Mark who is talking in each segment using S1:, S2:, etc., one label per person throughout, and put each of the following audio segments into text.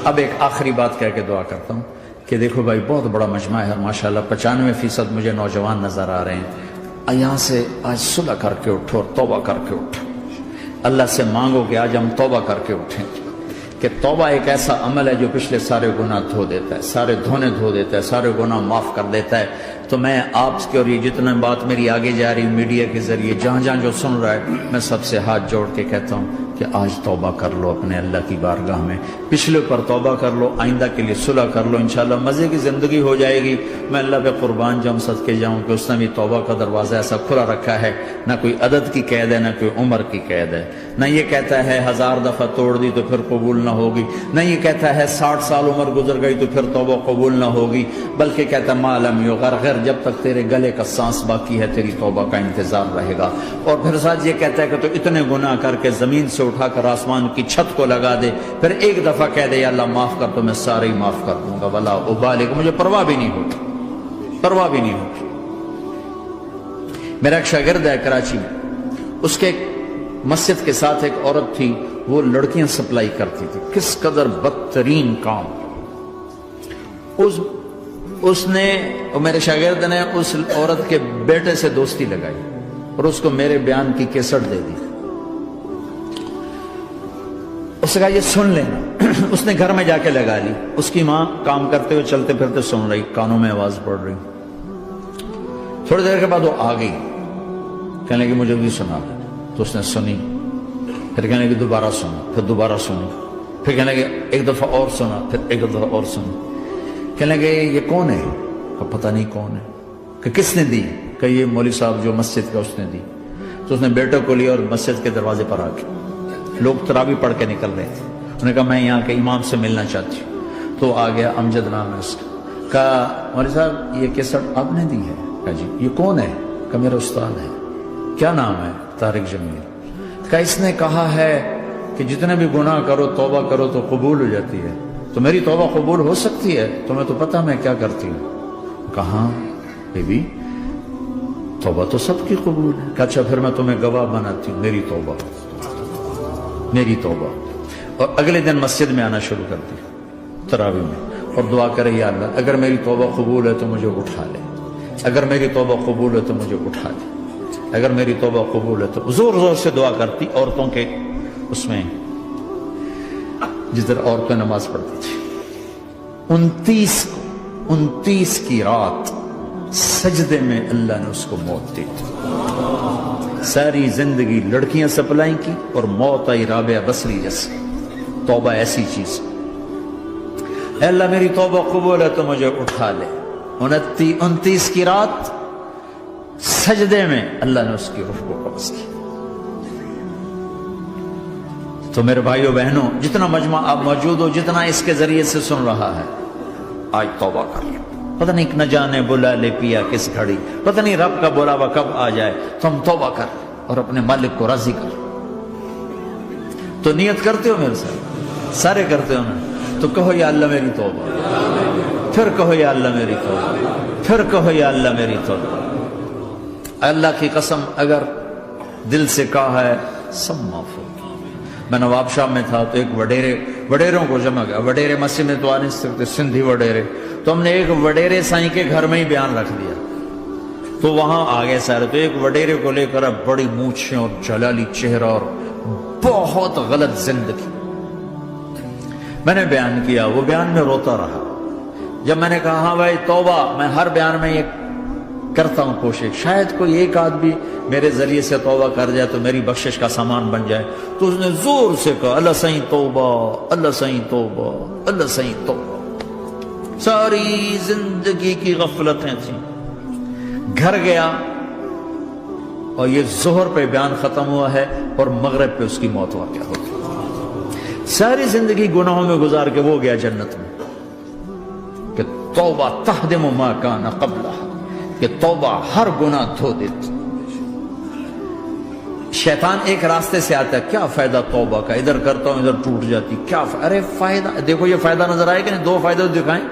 S1: اب ایک آخری بات کہہ کے دعا کرتا ہوں کہ دیکھو بھائی بہت بڑا مجمع ہے ماشاءاللہ، 95% مجھے نوجوان نظر آ رہے ہیں۔ یہاں سے آج صلح کر کے اٹھو اور توبہ کر کے اٹھو، اللہ سے مانگو کہ آج ہم توبہ کر کے اٹھیں، کہ توبہ ایک ایسا عمل ہے جو پچھلے سارے گناہ دھو دیتا ہے، سارے دھونے دھو دیتا ہے، سارے گناہ معاف کر دیتا ہے۔ تو میں آپ کے اور یہ جتنا بات میری آگے جا رہی میڈیا کے ذریعے جہاں جہاں جو سن رہا ہے، میں سب سے ہاتھ جوڑ کے کہتا ہوں کہ آج توبہ کر لو اپنے اللہ کی بارگاہ میں، پچھلے پر توبہ کر لو، آئندہ کے لیے صلح کر لو، انشاءاللہ مزے کی زندگی ہو جائے گی۔ میں اللہ پہ قربان جاؤں، صدقے جاؤں کہ اس نے بھی توبہ کا دروازہ ایسا کھلا رکھا ہے، نہ کوئی عدد کی قید ہے، نہ کوئی عمر کی قید ہے، نہ یہ کہتا ہے 1000 دفعہ توڑ دی تو پھر قبول نہ ہوگی، نہ یہ کہتا ہے 60 سال عمر گزر گئی تو پھر توبہ قبول نہ ہوگی، بلکہ کہتا ہے ما لم یغرغر، جب تک تیرے گلے کا سانس باقی ہے تیری توبہ کا انتظار رہے گا۔ اور پھر ساتھ یہ کہتا ہے کہ تو اتنے گناہ کر کے زمین سے اٹھا کر آسمان کی چھت کو لگا دے، پھر ایک دفعہ کہہ دے یا اللہ معاف کر تو میں سارے ہی معاف کر دوں گا، ولا ابالغ، مجھے پرواہ بھی نہیں ہوتی، پرواہ بھی نہیں ہوتی۔ میرا ایک شاگرد ہے کراچی میں، اس کے مسجد کے ساتھ ایک عورت تھی، وہ لڑکیاں سپلائی کرتی تھی، کس قدر بدترین کام۔ اس نے، میرے شاگرد نے اس عورت کے بیٹے سے دوستی لگائی اور اس کو میرے بیان کی کیسٹ دے دی۔ اس نے کہا یہ سن لینا۔ اس نے گھر میں جا کے لگا لی، اس کی ماں کام کرتے ہوئے چلتے پھرتے سن رہی، کانوں میں آواز پڑ رہی۔ تھوڑی دیر کے بعد وہ آ گئی، کہنے لگی مجھے بھی سنا، تو اس نے سنی، پھر کہنے لگی دوبارہ سنا، پھر دوبارہ سنی، پھر کہنے لگی ایک دفعہ اور سنا، پھر ایک دفعہ اور سنی۔ کہنے لگے یہ کون ہے؟ پتہ نہیں کون ہے۔ کہ کس نے دی؟ کہ یہ مولوی صاحب جو مسجد کا اس نے دی۔ تو اس نے بیٹے کو لیا اور مسجد کے دروازے پر آ کے، لوگ تراویح پڑھ کے نکل رہے تھے، انہوں نے کہا میں یہاں کے امام سے ملنا چاہتی ہوں۔ تو آ گیا، امجد نام ہے اس کا، کہا مولوی صاحب یہ کیسٹ آپ نے دی ہے؟ کہا جی۔ یہ کون ہے؟ کہ میرا استاد ہے۔ کیا نام ہے؟ طارق جمیل۔ کہا اس نے کہا ہے کہ جتنے بھی گناہ کرو توبہ کرو تو قبول ہو جاتی ہے، تو میری توبہ قبول ہو سکتی ہے؟ تمہیں تو پتہ میں کیا کرتی ہوں۔ کہاں بی بی توبہ تو سب کی قبول ہے۔ کہا اچھا پھر میں تمہیں گواہ بناتی ہوں، میری توبہ، میری توبہ۔ اور اگلے دن مسجد میں آنا شروع کر دی تراویح میں، اور دعا کرے یا اللہ اگر میری توبہ قبول ہے تو مجھے اٹھا لے، اگر میری توبہ قبول ہے تو مجھے اٹھا لے، اگر میری توبہ قبول ہے تو زور زور سے دعا کرتی، عورتوں کے اس میں جس طرح عورتیں نماز پڑھتی تھی۔ 29 کی رات سجدے میں اللہ نے اس کو موت دی تھی۔ ساری زندگی لڑکیاں سپلائی کی اور موت آئی رابعہ بصری جیسے۔ توبہ ایسی چیز، اے اللہ میری توبہ قبول ہے تو مجھے اٹھا لے۔ 29 کی رات سجدے میں اللہ نے اس کی روح کو قبض کی۔ تو میرے بھائیو بہنوں، جتنا مجمع آپ موجود ہو، جتنا اس کے ذریعے سے سن رہا ہے، آج توبہ کر لو۔ پتہ نہیں نہ جانے بلا لے پیا کس گھڑی، پتہ نہیں رب کا بلاوا کب آ جائے، تو ہم توبہ کر اور اپنے مالک کو راضی کر۔ تو نیت کرتے ہو میرے ساتھ؟ سارے کرتے ہو نا؟ تو کہو یا اللہ میری توبہ، پھر کہو یا اللہ میری توبہ، پھر کہو یا اللہ میری توبہ۔ اللہ کی قسم اگر دل سے کہا ہے سب معاف ہو۔ میں نواب شاہ میں تھا تو ایک وڈیروں کو جمع گیا، وڈیرے مسجد میں تو آ نہیں سکتے، سندھی وڈیرے، تو ہم نے ایک وڈیرے سائیں کے گھر میں ہی بیان رکھ دیا، تو وہاں آگے سارے، تو ایک وڈیرے کو لے کر بڑی مونچھیں اور جلالی چہرہ اور بہت غلط زندگی، میں نے بیان کیا، وہ بیان میں روتا رہا۔ جب میں نے کہا ہاں بھائی توبہ، میں ہر بیان میں یہ کرتا ہوں کوشش، شاید کوئی ایک آدمی میرے ذریعے سے توبہ کر جائے تو میری بخشش کا سامان بن جائے، تو اس نے زور سے کہا اللہ سائیں توبہ، اللہ سائیں توبہ، اللہ سائیں توبہ۔ ساری زندگی کی غفلتیں تھیں۔ گھر گیا اور یہ ظہر پہ بیان ختم ہوا ہے اور مغرب پہ اس کی موت واقع ہو گئی۔ ساری زندگی گناہوں میں گزار کے وہ گیا جنت میں، کہ توبہ تہدم ما کان قبلہ، کہ توبہ ہر گناہ دھو دیتی۔ شیطان ایک راستے سے آتا ہے، کیا فائدہ توبہ کا، ادھر کرتا ہوں ادھر ٹوٹ جاتی، کیا ارے فائدہ، دیکھو یہ فائدہ نظر آئے کہ نہیں؟ دو فائدے دکھائیں،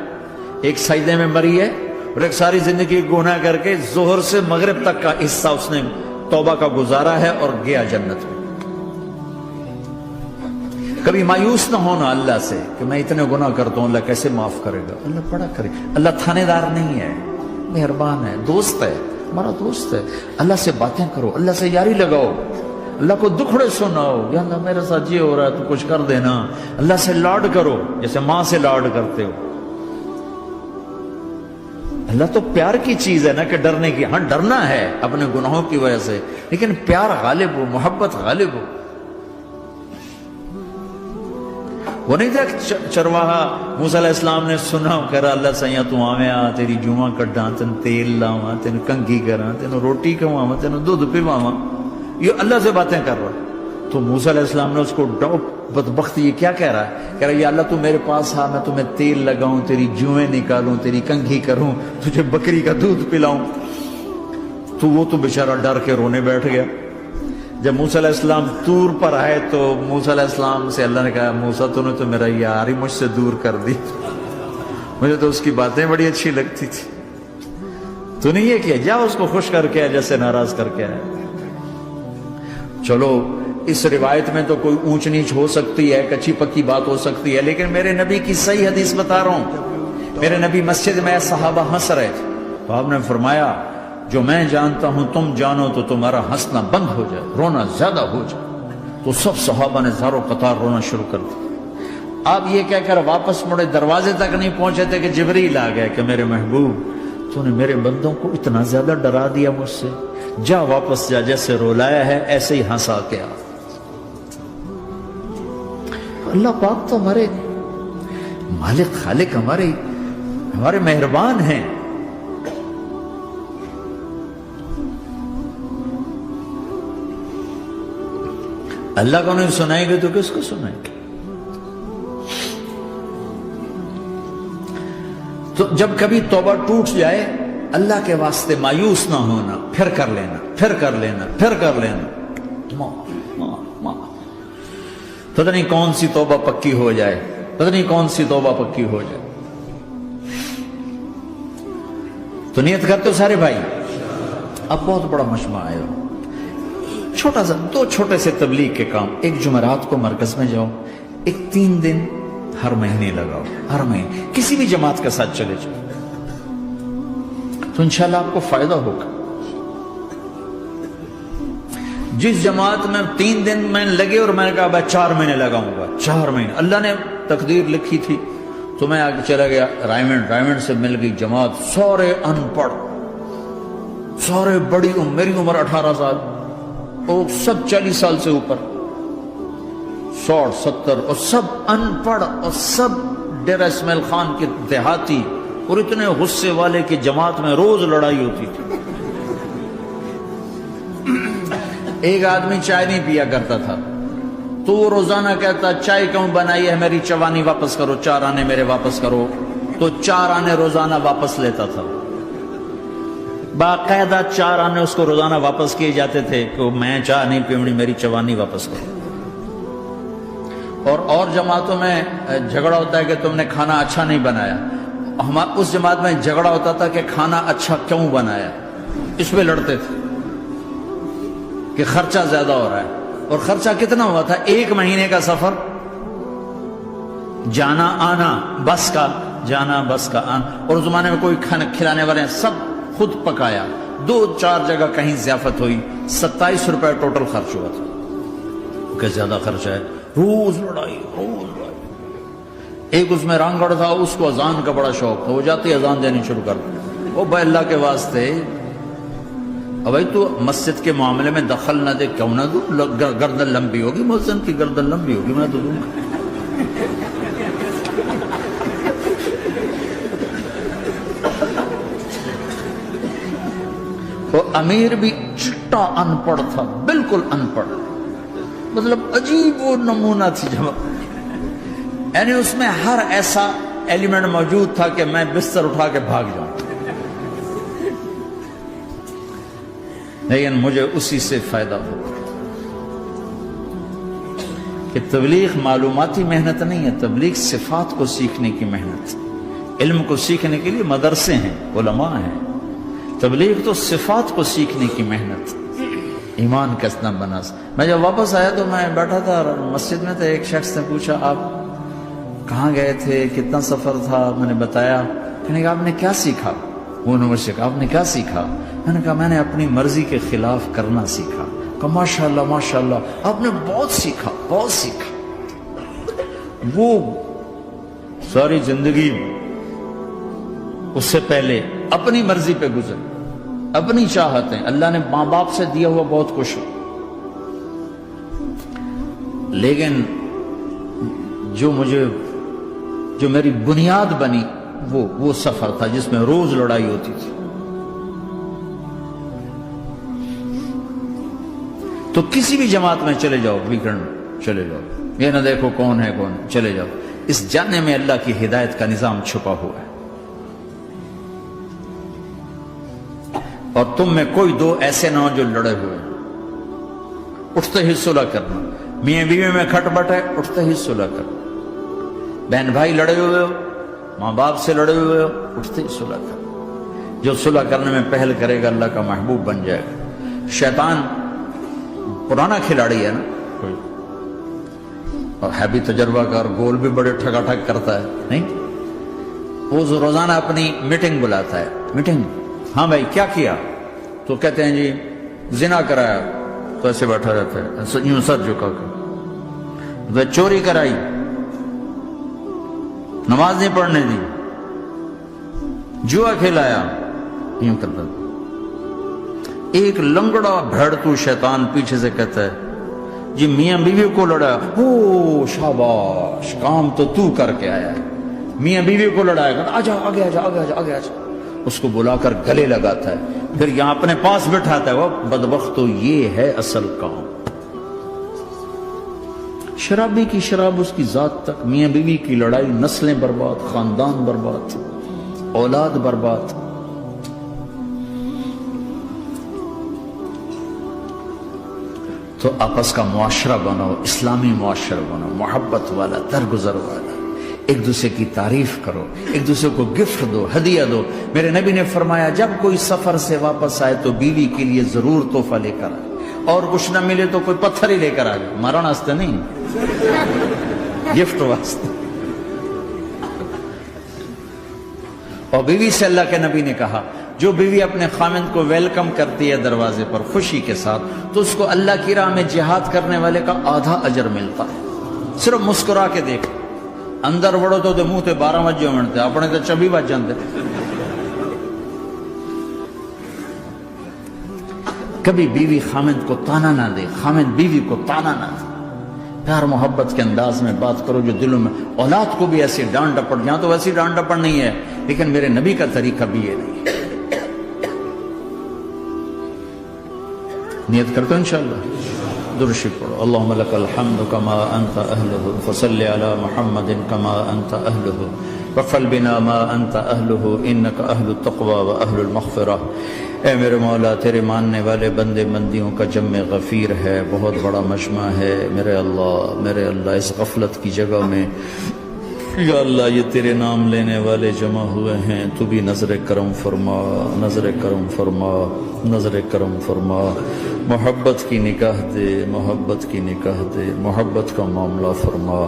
S1: ایک سجدے میں مری ہے اور ایک ساری زندگی گناہ کر کے ظہر سے مغرب تک کا حصہ اس نے توبہ کا گزارا ہے اور گیا جنت میں۔ کبھی مایوس نہ ہونا اللہ سے کہ میں اتنے گناہ کرتا ہوں، اللہ کیسے معاف کرے گا؟ اللہ بڑا کرے. اللہ تھانے دار نہیں ہے، مہربان ہے، دوست ہے، ہمارا دوست ہے. اللہ سے باتیں کرو، اللہ سے یاری لگاؤ، اللہ کو دکھڑے سناؤ. یا اللہ میرے ساتھ یہ ہو رہا ہے تو کچھ کر دینا. اللہ سے لاڈ کرو جیسے ماں سے لاڈ کرتے ہو. اللہ تو پیار کی چیز ہے نا کہ ڈرنے کی. ہاں ڈرنا ہے اپنے گناہوں کی وجہ سے، لیکن پیار غالب ہو، محبت غالب ہو. وہ نہیں تھا چرواہا موسیٰ علیہ السلام نے سنا، کہہ رہا اللہ سیاں تو آویں آ تیری جوہاں کڈاں، تین تیل لاواں، تین کنگھی کراں، تین روٹی کھواواں، تین دودھ پواواں. یہ اللہ سے باتیں کر رہا. تو موسیٰ علیہ السلام نے اس کو بدبخت یہ کیا کہہ رہا ہے؟ کہہ رہا ہے یا اللہ تو میرے پاس آ، میں تمہیں تیل لگاؤں، تیری جوئیں نکالوں، تیری کنگھی کروں، تجھے بکری کا دودھ پلاؤں. تو وہ تو بیچارہ ڈر کے رونے بیٹھ گیا. جب موسیٰ علیہ السلام طور پر آئے تو موسیٰ علیہ السلام سے اللہ نے کہا موسیٰ تو نے تو میرا یار ہی مجھ سے دور کر دی، مجھے تو اس کی باتیں بڑی اچھی لگتی تھی. تو نے یہ کیا، جا اس کو خوش کر کے جیسے ناراض کر کے آئے. چلو اس روایت میں تو کوئی اونچ نیچ ہو سکتی ہے، کچی پکی بات ہو سکتی ہے، لیکن میرے نبی کی صحیح حدیث بتا رہا ہوں. میرے نبی مسجد میں صحابہ ہنس رہے تھے تو آپ نے فرمایا جو میں جانتا ہوں تم جانو تو تمہارا ہنسنا بند ہو جائے، رونا زیادہ ہو جائے. تو سب صحابہ نے زاروں قطار رونا شروع کر دیا. آپ یہ کہہ کر واپس مڑے، دروازے تک نہیں پہنچے تھے کہ جبریل آ گئے کہ میرے محبوب تو نے میرے بندوں کو اتنا زیادہ ڈرا دیا مجھ سے، جا واپس جا، جیسے رولایا ہے ایسے ہی ہنسا کے آ. اللہ پاک تو ہمارے مالک خالق، ہمارے مہربان ہیں. اللہ کو نہیں سنائیں گے تو کس کو سنائیں گے؟ تو جب کبھی توبہ ٹوٹ جائے اللہ کے واسطے مایوس نہ ہونا، پھر کر لینا، پھر کر لینا، پھر کر لینا. پتہ نہیں کون سی توبہ پکی ہو جائے، پتہ نہیں کون سی توبہ پکی ہو جائے. تو نیت کرتے ہو سارے بھائی؟ اب بہت بڑا مجمع آئے ہو، چھوٹا سا دو چھوٹے سے تبلیغ کے کام. ایک جمعرات کو مرکز میں جاؤ، ایک 3 دن ہر مہینے لگاؤ، ہر مہینے کسی بھی جماعت کے ساتھ چلے جاؤ تو انشاءاللہ آپ کو فائدہ ہوگا. جس جماعت میں 3 دن میں لگے اور میں نے کہا 4 مہینے لگاؤں گا، 4 مہینے اللہ نے تقدیر لکھی تھی تو میں آگے چلا گیا رائمنڈ سے مل گئی جماعت، سارے ان پڑھ، سارے بڑی میری عمر 18 سال اور سب 40 سال سے اوپر، 60 70 اور سب ان پڑھ اور سب ڈیرہ اسماعیل خان کے دیہاتی اور اتنے غصے والے کہ جماعت میں روز لڑائی ہوتی تھی. ایک آدمی چائے نہیں پیا کرتا تھا تو وہ روزانہ کہتا چائے کیوں بنائی ہے، میری چوانی واپس کرو، 4 آنے میرے واپس کرو. تو 4 آنے روزانہ واپس لیتا تھا، باقاعدہ 4 آنے اس کو روزانہ واپس کیے جاتے تھے کہ میں چائے نہیں پیونی، میری چوانی واپس کرو. اور جماعتوں میں جھگڑا ہوتا ہے کہ تم نے کھانا اچھا نہیں بنایا. اس جماعت میں جھگڑا ہوتا تھا کہ کھانا اچھا کیوں بنایا، اس پہ لڑتے تھے کہ خرچہ زیادہ ہو رہا ہے. اور خرچہ کتنا ہوا تھا؟ 1 مہینے کا سفر، جانا آنا، بس کا جانا بس کا آنا. اور اس زمانے میں کوئی کھانا کھلانے والے ہیں، سب خود پکایا. 2-4 جگہ کہیں ضیافت ہوئی، 27 روپے ٹوٹل خرچ ہوا تھا. کہ زیادہ خرچہ ہے، روز لڑائی. ایک اس میں رانگڑ تھا، اس کو اذان کا بڑا شوق تھا، وہ جاتی اذان دینی شروع کر دی. وہ بھائی اللہ کے واسطے اب بھائی تو مسجد کے معاملے میں دخل نہ دے، کیوں نہ دوں، گردن لمبی ہوگی، مؤذن کی گردن لمبی ہوگی، میں تو دوں گا. وہ امیر بھی چٹا ان پڑھ تھا، بالکل ان پڑھ، مطلب عجیب وہ نمونہ تھی جماعت. یعنی اس میں ہر ایسا ایلیمنٹ موجود تھا کہ میں بستر اٹھا کے بھاگ جاؤں، لیکن مجھے اسی سے فائدہ ہو کہ تبلیغ معلوماتی محنت نہیں ہے، تبلیغ صفات کو سیکھنے کی محنت. علم کو سیکھنے کے لیے مدرسے ہیں، علماء ہیں، تبلیغ تو صفات کو سیکھنے کی محنت. ایمان کسنا بنا. میں جب واپس آیا تو میں بیٹھا تھا مسجد میں، تو ایک شخص نے پوچھا آپ کہاں گئے تھے، کتنا سفر تھا؟ میں نے بتایا. کہنے کہا آپ نے کیا سیکھا؟ وہ نے مجھ سے کہا آپ نے کیا سیکھا؟ میں نے کہا میں نے اپنی مرضی کے خلاف کرنا سیکھا. کہا ماشاءاللہ ماشاءاللہ، آپ نے بہت سیکھا بہت سیکھا. وہ ساری زندگی اس سے پہلے اپنی مرضی پہ گزر، اپنی چاہتیں، اللہ نے ماں باپ سے دیا ہوا بہت کچھ، لیکن جو میری بنیاد بنی وہ سفر تھا جس میں روز لڑائی ہوتی تھی. تو کسی بھی جماعت میں چلے جاؤ، ویکنڈ چلے جاؤ، یہ نہ دیکھو کون ہے کون، چلے جاؤ. اس جانے میں اللہ کی ہدایت کا نظام چھپا ہوا ہے. اور تم میں کوئی دو ایسے نہ ہو جو لڑے ہوئے، اٹھتے ہی صلح کرنا. میاں بیوی میں کھٹ بٹ ہے، اٹھتے ہی صلح کرنا. بہن بھائی لڑے ہوئے ہو، ماں باپ سے لڑے ہوئے ہو، اٹھتے ہی صلح کرنا. جو صلح کرنے میں پہل کرے گا اللہ کا محبوب بن جائے گا. شیطان پرانا کھلاڑی ہے نا کوئی، اور ہے بھی تجربہ کار، گول بھی بڑے ٹھگا ٹھگ کرتا ہے نہیں. وہ روزانہ اپنی میٹنگ بلاتا ہے. میٹنگ، ہاں بھائی کیا کیا؟ تو کہتے ہیں جی زنا کرایا، تو ایسے بیٹھا رہتا ہے یوں سر جھکا کر. چوری کرائی، نماز نہیں پڑھنے دی، جوا کھلایا، یوں کرتا. ایک لنگڑا بھیڑتو شیطان پیچھے سے کہتا ہے جی میاں بیوی کو لڑایا، او شاباش کام تو کر کے آیا ہے. میاں بیوی کو لڑایا، آجا آگے آجا آگے آجا آگے آجا. اس کو بلا کر گلے لگاتا ہے، پھر یہاں اپنے پاس بٹھاتا ہے. وہ بدبختو یہ ہے اصل کام. شرابی کی شراب اس کی ذات تک، میاں بیوی کی لڑائی، نسلیں برباد، خاندان برباد، اولاد برباد. تو آپس کا معاشرہ بناؤ، اسلامی معاشرہ بناؤ، محبت والا، درگزر والا. ایک دوسرے کی تعریف کرو، ایک دوسرے کو گفٹ دو، ہدیہ دو. میرے نبی نے فرمایا جب کوئی سفر سے واپس آئے تو بیوی کے لیے ضرور تحفہ لے کر آئے، اور کچھ نہ ملے تو کوئی پتھر ہی لے کر آئے. مارا واسطے نہیں، گفٹ واسطے. اور بیوی سے اللہ کے نبی نے کہا جو بیوی اپنے خامند کو ویلکم کرتی ہے دروازے پر خوشی کے ساتھ، تو اس کو اللہ کی راہ میں جہاد کرنے والے کا آدھا اجر ملتا ہے. صرف مسکرا کے دیکھ. اندر وڑو تو منہ تے 12 بجے منتے، اپنے تو 24 بج جاندے. کبھی بیوی خامند کو تانا نہ دے، خامند بیوی کو تانا نہ دے. پیار محبت کے انداز میں بات کرو جو دلوں میں. اولاد کو بھی ایسی ڈانٹ ڈپٹ، یہاں تو ویسی ڈانٹ ڈپٹ نہیں ہے، لیکن میرے نبی کا طریقہ بھی یہ نہیں ہے. نیت کرتے ہو انشاءاللہ. درشی پڑھو. اللہم لک الحمد کما انت اہلہ فصل علی محمد کما انت اہلہ وفعل بنا ما انت اہلہ انک اہل التقوی و اہل المغفرہ. اے میرے مولا تیرے ماننے والے بندے بندیوں کا جمع غفیر ہے، بہت بڑا مجمع ہے. میرے اللہ اس غفلت کی جگہ میں یا اللہ یہ تیرے نام لینے والے جمع ہوئے ہیں، تو بھی نظر کرم فرما، نظر کرم فرما، نظر کرم فرما. محبت کی نکاح دے، محبت کی نکاح دے، محبت کا معاملہ فرما.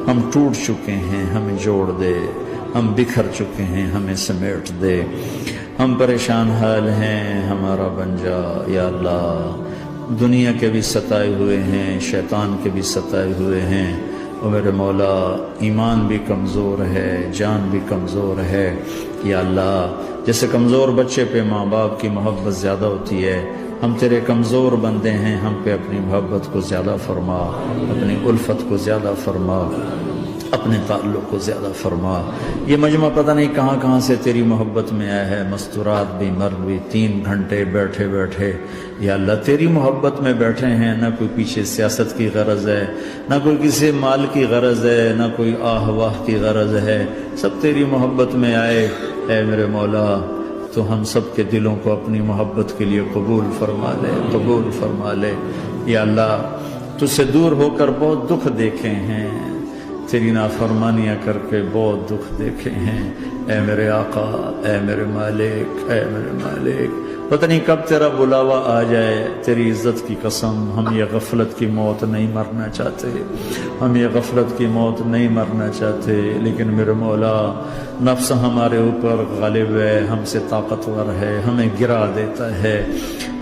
S1: ہم ٹوٹ چکے ہیں، ہمیں جوڑ دے. ہم بکھر چکے ہیں، ہمیں سمیٹ دے. ہم پریشان حال ہیں، ہمارا بن جا یا اللہ. دنیا کے بھی ستائے ہوئے ہیں، شیطان کے بھی ستائے ہوئے ہیں. اور میرے مولا ایمان بھی کمزور ہے، جان بھی کمزور ہے یا اللہ. جیسے کمزور بچے پہ ماں باپ کی محبت زیادہ ہوتی ہے، ہم تیرے کمزور بندے ہیں، ہم پہ اپنی محبت کو زیادہ فرما، اپنی الفت کو زیادہ فرما، اپنے تعلق کو زیادہ فرما. یہ مجمع پتہ نہیں کہاں کہاں سے تیری محبت میں آیا ہے. مستورات بھی، مرد بھی، 3 گھنٹے بیٹھے بیٹھے یا اللہ تیری محبت میں بیٹھے ہیں. نہ کوئی پیچھے سیاست کی غرض ہے، نہ کوئی کسی مال کی غرض ہے، نہ کوئی آہ واہ کی غرض ہے. سب تیری محبت میں آئے. اے میرے مولا تو ہم سب کے دلوں کو اپنی محبت کے لیے قبول فرما لے، قبول فرما لے. یا اللہ تجھ سے دور ہو کر بہت دکھ دیکھے ہیں، تیری نافرمانیاں کر کے بہت دکھ دیکھے ہیں، اے میرے آقا، اے میرے مالک، اے میرے مالک، پتہ نہیں کب تیرا بلاوا آ جائے، تیری عزت کی قسم ہم یہ غفلت کی موت نہیں مرنا چاہتے، ہم یہ غفلت کی موت نہیں مرنا چاہتے، لیکن میرے مولا نفس ہمارے اوپر غالب ہے، ہم سے طاقتور ہے، ہمیں گرا دیتا ہے،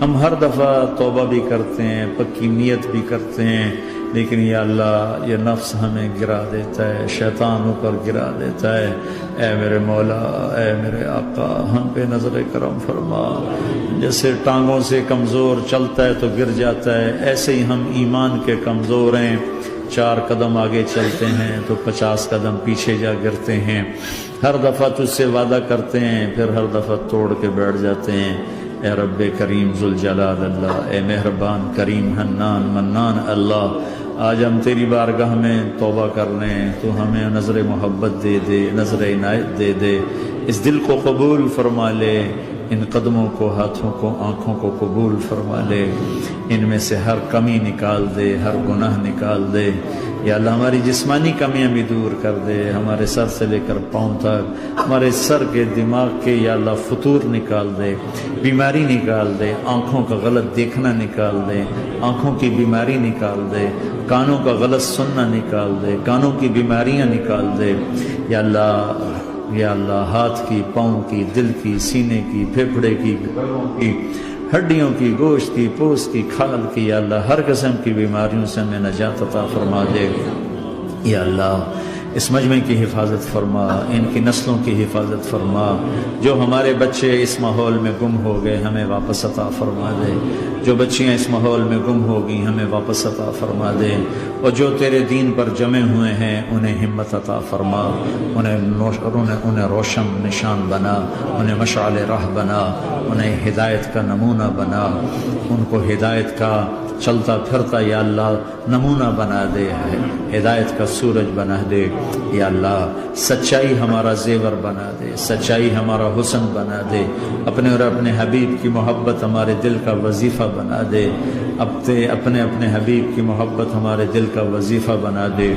S1: ہم ہر دفعہ توبہ بھی کرتے ہیں، پکی نیت بھی کرتے ہیں، لیکن یا اللہ یہ نفس ہمیں گرا دیتا ہے، شیطان اوپر گرا دیتا ہے۔ اے میرے مولا، اے میرے آقا، ہم پہ نظر کرم فرما، جیسے ٹانگوں سے کمزور چلتا ہے تو گر جاتا ہے، ایسے ہی ہم ایمان کے کمزور ہیں، 4 قدم آگے چلتے ہیں تو 50 قدم پیچھے جا گرتے ہیں، ہر دفعہ تجھ سے وعدہ کرتے ہیں پھر ہر دفعہ توڑ کے بیٹھ جاتے ہیں۔ اے رب کریم ذوالجلال اللہ، اے مہربان کریم حنان منان اللہ، آج ہم تیری بارگاہ میں توبہ کر رہے ہیں، تو ہمیں نظر محبت دے دے، نظر عنایت دے دے، اس دل کو قبول فرما لے، ان قدموں کو، ہاتھوں کو، آنکھوں کو قبول فرما لے، ان میں سے ہر کمی نکال دے، ہر گناہ نکال دے، یا اللہ ہماری جسمانی کمیاں بھی دور کر دے، ہمارے سر سے لے کر پاؤں تک، ہمارے سر کے دماغ کے یا اللہ فطور نکال دے، بیماری نکال دے، آنکھوں کا غلط دیکھنا نکال دے، آنکھوں کی بیماری نکال دے، کانوں کا غلط سننا نکال دے، کانوں کی بیماریاں نکال دے، یا اللہ، یا اللہ ہاتھ کی، پاؤں کی، دل کی، سینے کی، پھیپھڑے کی، گردوں کی، ہڈیوں کی، گوشت کی، پوست کی، کھال کی، یا اللہ ہر قسم کی بیماریوں سے ہمیں نجات عطا فرما دے، یا اللہ اس مجمع کی حفاظت فرما، ان کی نسلوں کی حفاظت فرما، جو ہمارے بچے اس ماحول میں گم ہو گئے ہمیں واپس عطا فرما دے، جو بچیاں اس ماحول میں گم ہو گئی ہمیں واپس عطا فرما دے، اور جو تیرے دین پر جمے ہوئے ہیں انہیں ہمت عطا فرما، انہیں روشن نشان بنا، انہیں مشعل راہ بنا، انہیں ہدایت کا نمونہ بنا، ان کو ہدایت کا چلتا پھرتا یا اللہ نمونہ بنا دے، ہدایت کا سورج بنا دے، یا اللہ سچائی ہمارا زیور بنا دے، سچائی ہمارا حسن بنا دے، اپنے اور اپنے حبیب کی محبت ہمارے دل کا وظیفہ بنا دے، اپنے حبیب کی محبت ہمارے دل کا وظیفہ بنا دے،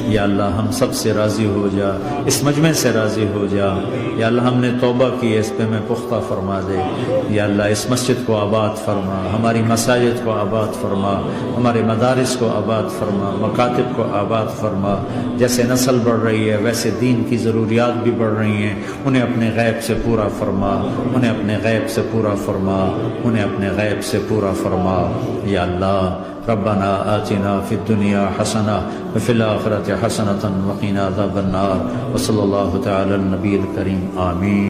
S1: یا اللہ ہم سب سے راضی ہو جا، اس مجمع سے راضی ہو جا، یا اللہ ہم نے توبہ کی ہے اس پہ میں پختہ فرما دے، یا اللہ اس مسجد کو آباد فرما، ہماری مساجد کو آباد فرما، ہمارے مدارس کو آباد فرما، مکاتب کو آباد فرما، جیسے نسل بڑھ رہی ہے ویسے دین کی ضروریات بھی بڑھ رہی ہیں، انہیں اپنے غیب سے پورا فرما، انہیں اپنے غیب سے پورا فرما، انہیں اپنے غیب سے پورا فرما، یا اللہ ربنا آتنا فی الدنیا حسنہ وفی الآخرۃ حسنۃ وقنا عذاب النار، وصلی اللہ تعالی النبی الکریم، آمین۔